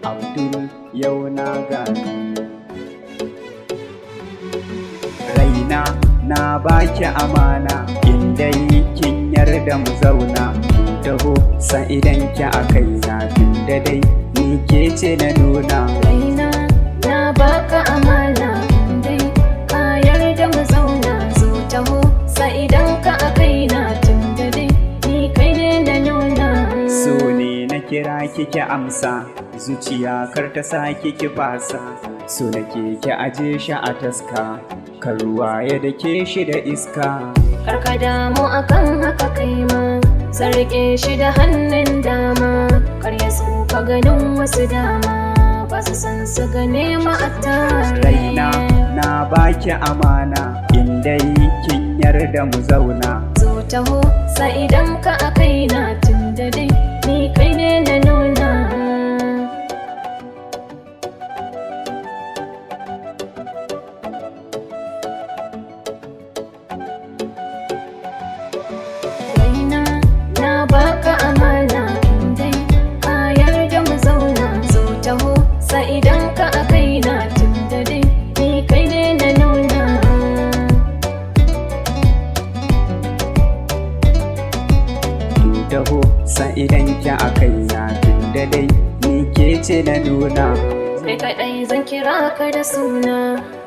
Abdul yau na gano. Raina na baki amana, inda kin yarda mu zauna. Taho sa idan ki a kaina, tunda dai ni ke ce na nuna. Raina na baka amana, dai ka yarda mu zauna. Zo taho sa idan ka a kaina, tunda dai ni kai ne na nuna. So ne na kira kike amsa, zuciya kar ta sa kike fasa. So nake ki aje shi a taska, kan ruwa ya dake shi da iska. Karka damu akan haka kai ma, sarƙe shi da hannun dama. Kar ya tsufa ganin wasu dama, ba su san su gane ma a tare. Raina na baki amana, inda kin yarda mu zauna. Zo taho sa idan ka a kaina, tunda dai ni kai ne na nuna. Raina na baka amana, dai ka yarda mu zauna. Zo taho sa idan ka a kaina, tunda dai ni kai ne na nuna. Taho sa idan ki a kaina, tunda dai ni ke ce na nuna. Kai kaɗai zan kira ka da suna,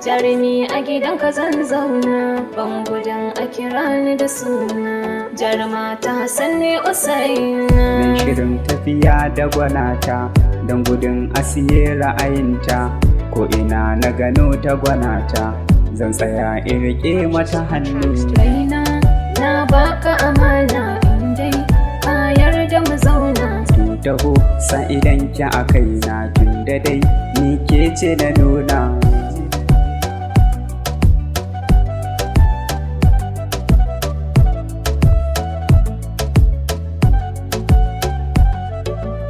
jarumi a gidanka zan zauna. Ban gudun a kira ni da suna, jaruma ta Hassan ne Usaina. Mai shirin tafiya da gwanata, don gudun asiye ra'ayinta. Ko ina na gano ta gwanata, zan tsaya in riƙe mata hannu. Raina na baka amana, indai ka yarda mu zauna. Taho sa idan ki a kaina, tunda dai ni ke ce na nuna.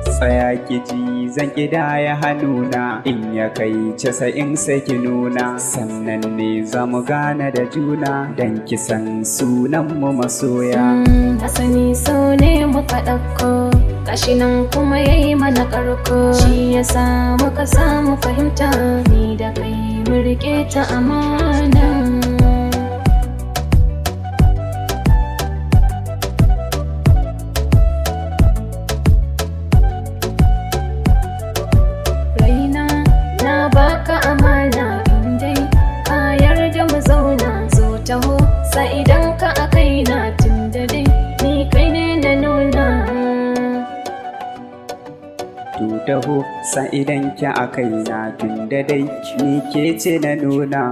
Tsaya ki ji zan ƙidaya hannuna, in ya kai 90 sai ki nuna. Sannan ne za mu gane da juna, dan ki san sunan mu masoya. Hasani so ne muka ɗauko, gashi nan kuma yayi mana ƙarko. Shi yasa muka samu fahimta, ni da kai mu riƙe ta amana. Raina na baka amana, indai ka yarda mu zauna. Zo taho sa idan ka a kaina, tunda dai ni kai ne na nuna. Taho sa idan ki a kaina, tunda dai ni ke ce na nuna.